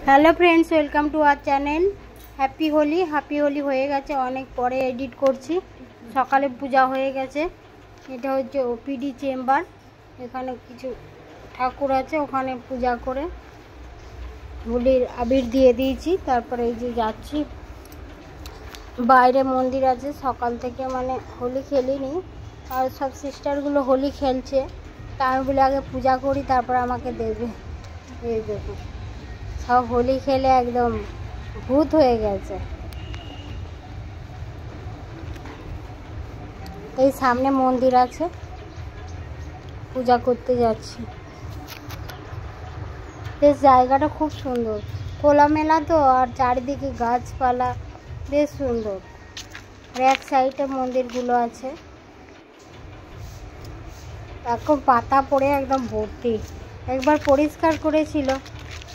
Hello friends, welcome to our channel. Happy Holi হয়ে গেছে, অনেক পরে এডিট করছি। সকালে পূজা হয়ে গেছে। এটা হচ্ছে ওপিডি চেম্বার। এখানে কিছু ঠাকুর আছে, ওখানে পূজা করে হোলির আবির দিয়ে দিয়েছি। তারপরে এই যে যাচ্ছি, বাইরে মন্দির আছে। সকাল থেকে মানে হোলি খেলিনি, আর সব সিস্টারগুলো হোলি খেলছে। তা আমি বলে আগে পূজা করি, তারপর আমাকে দেবে। এই দেখুন, সব হোলি খেলে একদম ভূত হয়ে গেছে। এই সামনে মন্দির আছে, পূজা করতে যাচ্ছি। বেশ জায়গাটা খুব সুন্দর, খোলামেলা তো, আর চারিদিকে গাছপালা, বেশ সুন্দর। আর এক সাইডে মন্দিরগুলো আছে। এখন পাতা পড়ে একদম ভর্তি। একবার পরিষ্কার করেছিল,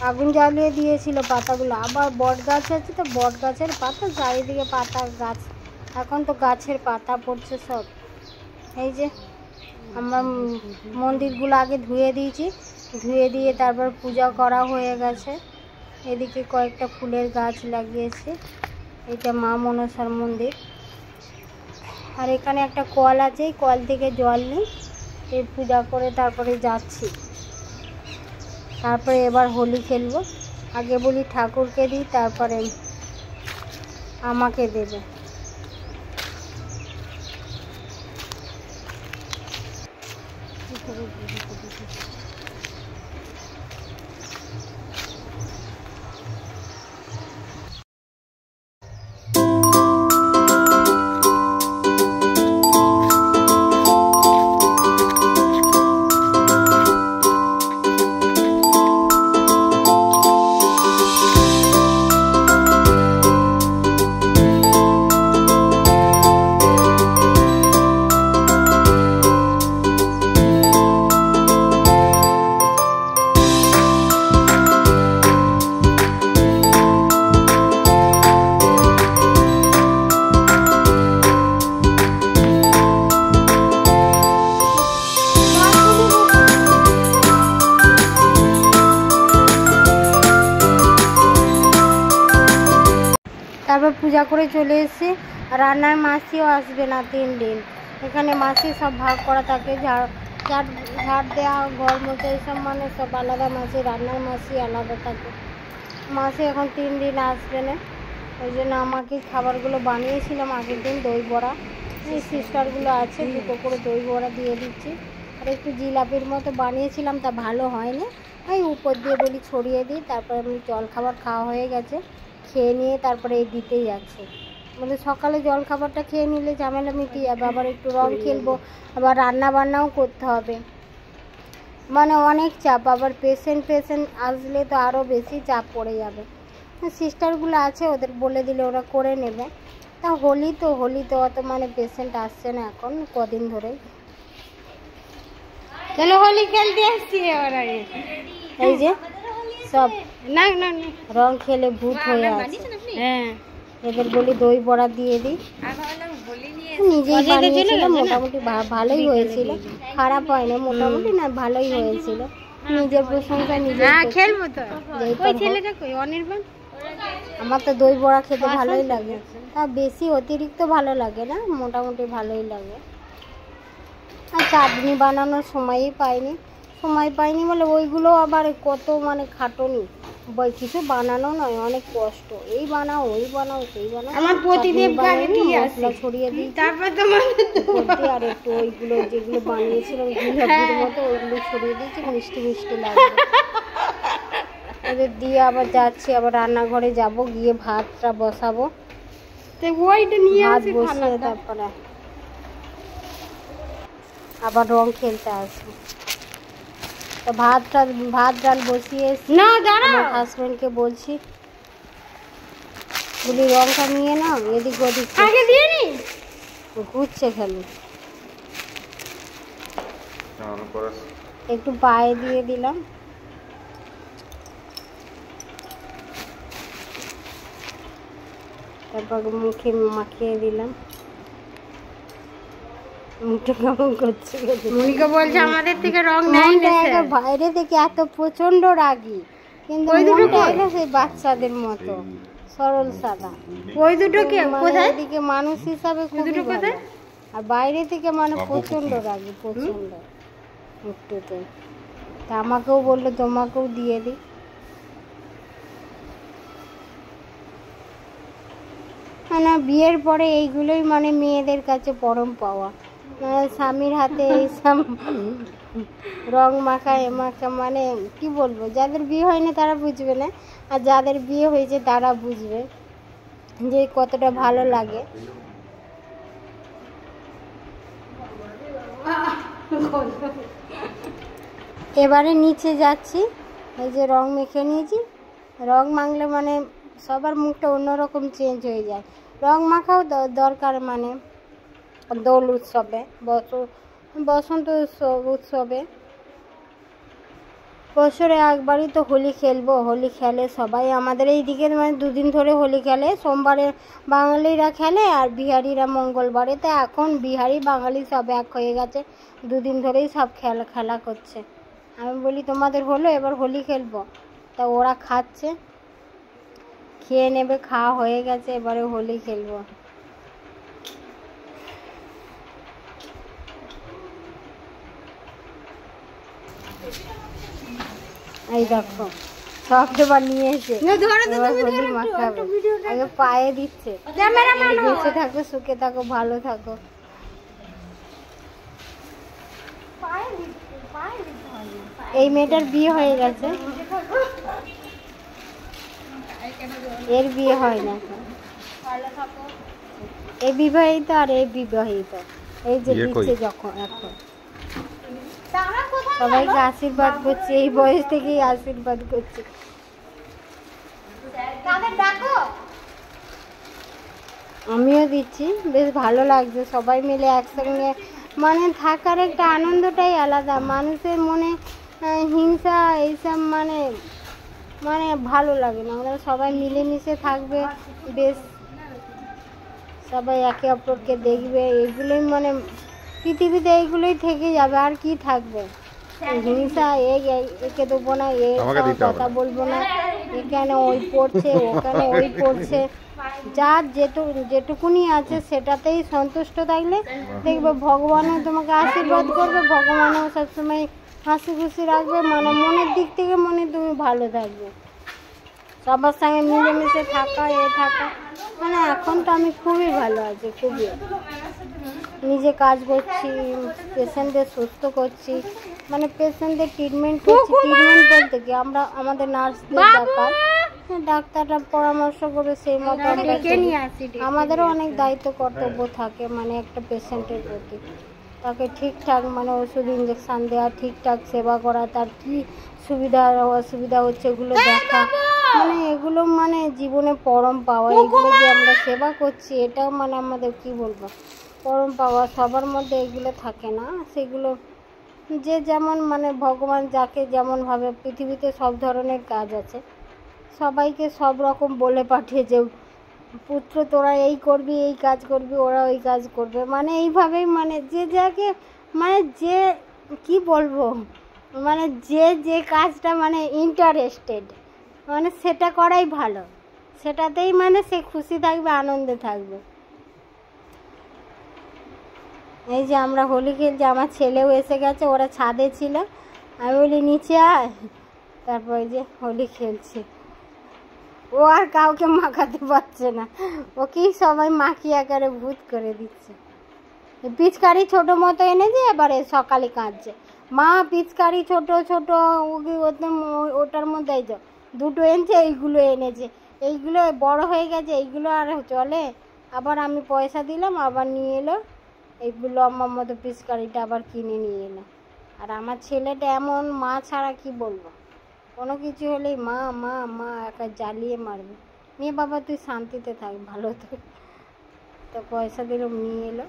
আগুন জ্বালিয়ে দিয়েছিল পাতাগুলো। আবার বট গাছ আছে, তো বট গাছের পাতা, চারিদিকে পাতা গাছ। এখন তো গাছের পাতা পড়ছে সব। এই যে আমরা মন্দিরগুলো আগে ধুয়ে দিয়েছি, ধুয়ে দিয়ে তারপর পূজা করা হয়ে গেছে। এদিকে কয়েকটা ফুলের গাছ লাগিয়েছে। এটা মা মনসার মন্দির। আর এখানে একটা কল আছে, এই কল থেকে জল নিই, এই পূজা করে তারপরে যাচ্ছি। তারপরে এবার হোলি খেলবো। আগে বলি ঠাকুরকে দিই, তারপরে আমাকে দেবে। তারপর পূজা করে চলে এসে, রান্নার মাসিও আসবে না 3 দিন। এখানে মাসি সব ভাগ করা থাকে, ঝাড় দেওয়া, ঘর মতো, এইসব মানে সব আলাদা। মাসি, রান্নার মাসি আলাদা থাকে। মাসি এখন 3 দিন আসবে না। ওই জন্য আমাকে খাবারগুলো বানিয়েছিলাম আগের দিন, দই বড়া। এই সিস্টারগুলো আছে, 2 করে দই বড়া দিয়ে দিচ্ছি। আর একটু জিলাপির মতো বানিয়েছিলাম, তা ভালো হয়নি। আমি উপর দিয়ে বলি ছড়িয়ে দিই। তারপরে আমি জলখাবার খাওয়া হয়ে গেছে, খেয়ে নিয়ে তারপরে এই দিতে যাচ্ছে। মানে সকালে জলখাবারটা খেয়ে নিলে ঝামেলা মিটিয়ে যাবে। আবার একটু রং খেলবো, আবার রান্না বান্নাও করতে হবে, মানে অনেক চাপ। আবার পেশেন্ট আসলে তো আরও বেশি চাপ পড়ে যাবে। সিস্টারগুলো আছে, ওদের বলে দিলে ওরা করে নেবে। তা হোলি তো অত মানে পেশেন্ট আসছে না এখন কদিন ধরে। চলো হোলি খেলতে আসছি। এবার এই যে সব না রং খেলে ভূত হয়ে আছে। হ্যাঁ, এবার বলি দই বড়া দিয়ে দিই। নিজেই বানিয়েছিলাম, মোটামুটি ভালোই হয়েছিল, খারাপ হয়নি, মোটামুটি না ভালোই হয়েছিল। নিজের প্রশংসা নিজে খেলবো তো। আমার তো দই বড়া খেতে ভালোই লাগে, তা বেশি অতিরিক্ত ভালো লাগে না, মোটামুটি ভালোই লাগে। আর চাটনি বানানোর সময়ই পাইনি বলে ওইগুলো আবার কত মানে খাটনি। কিছু বানানো নয়, অনেক কষ্ট। এই বানাও, ওই বানাও, সেই বানাও। আমার প্রতিদিন মশলা ছড়িয়ে দিই, তারপর আর একটু ওইগুলো যেগুলো বানিয়েছিলাম জিলাপির মতো, ওইগুলো ছড়িয়ে দিয়েছি। মিষ্টি লাগবে ওদের দিয়ে। আবার যাচ্ছি, আবার রান্নাঘরে যাব, গিয়ে ভাতটা বসাবো। ভাত বসিয়ে তারপরে আবার রং খেলতে আসবো। তো ভাত ডাল বসিয়ে এসেছি। আমার হাজবেন্ডকে বলছি, বলি রংটা নিয়ে নাও, এদিক ওদিক আগে দিয়ে নি, ঘুরছে খালি। একটু পায়ে দিয়ে দিলাম। তারপর মুখে মাখিয়ে দিলাম। মুখটা কেমন করছে, মনিকা বলছে আমাদের থেকে রং নেয় না। বাইরে থেকে এত প্রচন্ড রাগী, কিন্তু মনটা এলো সেই বাচ্চাদের মতো সরল সাদা। ওই দুটো কে কোথায় এদিকে মানুষ হিসাবে খুবই ভালো, আর বাইরে থেকে মানে প্রচন্ড রাগি, প্রচন্ড একটুতে। তা আমাকেও বললো তোমাকেও দিয়ে দিই। মানে বিয়ের পরে এইগুলোই মানে মেয়েদের কাছে পরম পাওয়া, মানে স্বামীর হাতে এইসব রং মাখা মাখা, মানে কি বলবো, যাদের বিয়ে হয়নি তারা বুঝবে না, আর যাদের বিয়ে হয়েছে তারা বুঝবে যে কতটা ভালো লাগে। এবারে নিচে যাচ্ছি, এই যে রং মেখে নিয়েছি। রং মাখলে মানে সবার মুখটা অন্যরকম চেঞ্জ হয়ে যায়। রং মাখাও দরকার, মানে দোল উৎসবে, বসন্ত উৎসবে বছরে একবারই তো হোলি খেলবো। হোলি খেলে সবাই আমাদের এই দিকে, মানে দুদিন ধরে হোলি খেলে। সোমবারে বাঙালিরা খেলে আর বিহারিরা মঙ্গলবারে। তা এখন বিহারি বাঙালি সব এক হয়ে গেছে, দুদিন ধরেই সব খেলা করছে। আমি বলি তোমাদের হলো, এবার হোলি খেলবো। তা ওরা খাচ্ছে, খেয়ে নেবে, খাওয়া হয়ে গেছে, এবারে হোলি খেলবো। এই দেখো সব এবার নিয়ে এসে হোলি মাখাবে, আগে পায়ে দিচ্ছে। বেঁচে থাকো, সুখে থাকো, ভালো থাকো। এই মেয়েটার বিয়ে হয়ে গেছে, এর বিয়ে হয় না। এই বিবাহিত আর এই বিবাহিত, এই যে দিচ্ছে যখন এখন সবাইকে আশীর্বাদ করছে, এই বয়স থেকেই আশীর্বাদ করছে। আমিও দিচ্ছি, বেশ ভালো লাগছে সবাই মিলে একসঙ্গে মানে থাকার একটা আনন্দটাই আলাদা। মানুষের মনে হিংসা এইসব মানে মানে ভালো লাগে না। ওরা সবাই মিলেমিশে থাকবে, বেশ সবাই একে অপরকে দেখবে, এগুলোই মানে পৃথিবীতে এইগুলোই থেকে যাবে, আর কি থাকবে। হিংসা, একে দেবো না, এ কথা বলবো না, এখানে ওই পড়ছে, ওখানে ওই পড়ছে। যার যেটুকুনি আছে সেটাতেই সন্তুষ্ট থাকলে দেখবে ভগবানও তোমাকে আশীর্বাদ করবে, ভগবানও সবসময় হাসি খুশি রাখবে, মানে মনের দিক থেকে তুমি ভালো থাকবে। সবার সঙ্গে মিলেমিশে থাকা, থাকা মানে এখন তো আমি খুবই ভালো আছি, খুবই নিজে কাজ করছি, পেশেন্টদের সুস্থ করছি, মানে পেশেন্টদের ট্রিটমেন্ট করছি। ট্রিটমেন্ট বলতে কি, আমরা আমাদের নার্সদের ডাক্তাররা পরামর্শ করে সেই মতো আমাদেরও অনেক দায়িত্ব কর্তব্য থাকে, মানে একটা পেশেন্টের প্রতি তাকে ঠিকঠাক মানে ওষুধ ইঞ্জেকশান দেওয়া, ঠিকঠাক সেবা করা, তার কী সুবিধা অসুবিধা হচ্ছে এগুলো দেখা, মানে এগুলো মানে জীবনে পরম পাওয়া। এগুলো যে আমরা সেবা করছি, এটাও মানে আমাদের কি বলবো পরম পাওয়া। সবার মধ্যে এগুলো থাকে না, সেগুলো যে যেমন মানে ভগবান যাকে যেমনভাবে, পৃথিবীতে সব ধরনের কাজ আছে, সবাইকে সব রকম বলে পাঠিয়েছে, পুত্র তোরা এই করবি, এই কাজ করবি, ওরা ওই কাজ করবে, মানে এইভাবেই মানে যে যাকে মানে যে কি বলবো, মানে যে কাজটা মানে ইন্টারেস্টেড, মানে সেটা করাই ভালো, সেটাতেই মানে সে খুশি থাকবে, আনন্দে থাকবে। এই যে আমরা হোলি খেলছি, আমার ছেলেও এসে গেছে, ওরা ছাদে ছিল, আমি বলি নিচে আয়, তারপর যে হোলি খেলছি। ও আর কাউকে মাখাতে পারছে না, ওকেই সবাই মাখিয়ে আকারে ভূত করে দিচ্ছে। পিচকারি ছোটো মতো এনেছে, এবারে সকালে কাঁদছে, মা পিচকারি ছোট ছোট ওটার মধ্যে এই দুটো এনেছে, এইগুলো এনেছে, এইগুলো বড় হয়ে গেছে, এইগুলো আর চলে। আবার আমি পয়সা দিলাম, আবার নিয়ে এলো এই লম্বা মতো পিচকারিটা, আবার কিনে নিয়ে এলো। আর আমার ছেলেটা এমন, মা ছাড়া কি বলবো, কোনো কিছু হলেই মা মা মা একা জ্বালিয়ে মারবে। নিয়ে বাবা তুই শান্তিতে থাক, ভালো থাক। তো পয়সা দিলাম, নিয়ে এলো।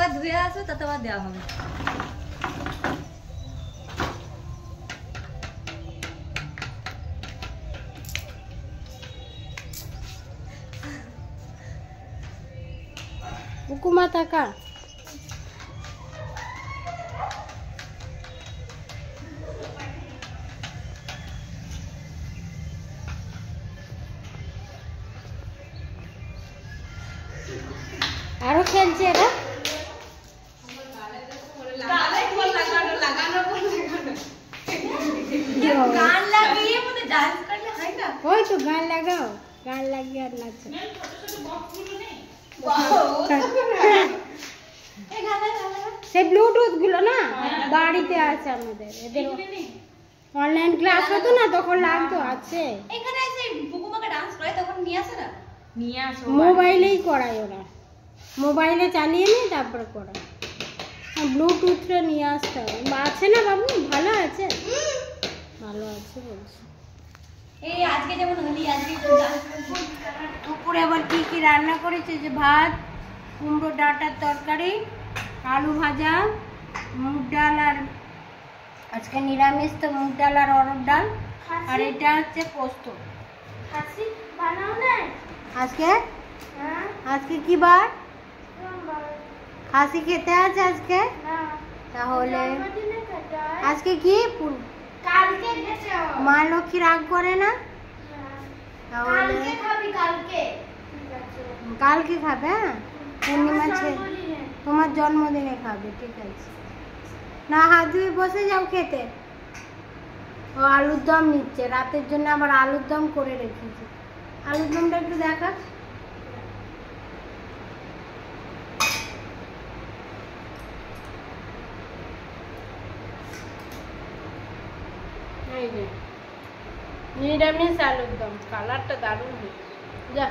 এবার ধুয়ে আসো, তাতে আবার দেওয়া হবে। হুকুমা টাকা আরো খেলছে এরা। গান লাগিয়ে মধ্যে ডান্স করলে হয় না? ওই তো গান লাগাও, গান লাগিয়ে আর নাচো। সেই ব্লুটুথ গুলো না বাড়িতে আছে আমাদের, এদের অনলাইন ক্লাস হতো না তখন লাগতো, আছে এখানে এসে বুকুমাকে ডান্স করে তখন নিয়ে আসে না, নিয়ে আসো। মোবাইলেই করায় ওরা, মোবাইলে চালিয়ে নিয়ে তারপর করায়। ব্লুটুথটা নিয়ে আসতে হবে। আছে না বাবু? ভালো আছে, ভালো আছে বলছি। এই আজকে যেমন হলি, আজকে দুপুরে আবার কি কি রান্না করেছে? যে ভাত, কুমড়ো ডাঁটার তরকারি, আলু ভাজা, মুগ ডাল, আর আজকে নিরামিষ তো মুগ ডাল আর অরড় ডাল, আর এটা হচ্ছে পোস্ত। খাসি বানাও না আজকে হ্যাঁ আজকে কি বার? সোমবার খাসি খেতে আছে আজকে? না তাহলে জন্মদিনে খেতে হয় আজকে কি কালকে খেতে হয় মা লক্ষ্মী রাগ করে না? তাহলে কালকে খাবি কালকে ঠিক আছে কালকে খাবে? হ্যাঁ, পূর্ণিমা জন্মদিনে। তোমার জন্মদিনে খাবে, ঠিক আছে। না হাত ধুয়ে বসে যাও খেতে। ও আলুর দম নিচ্ছে রাতের জন্য, আবার আলুর দম করে রেখেছি। আলুর দমটা একটু দেখা। এই যে নিরামিষ আলুর দম, কালারটা দারুণ হয়েছে। যা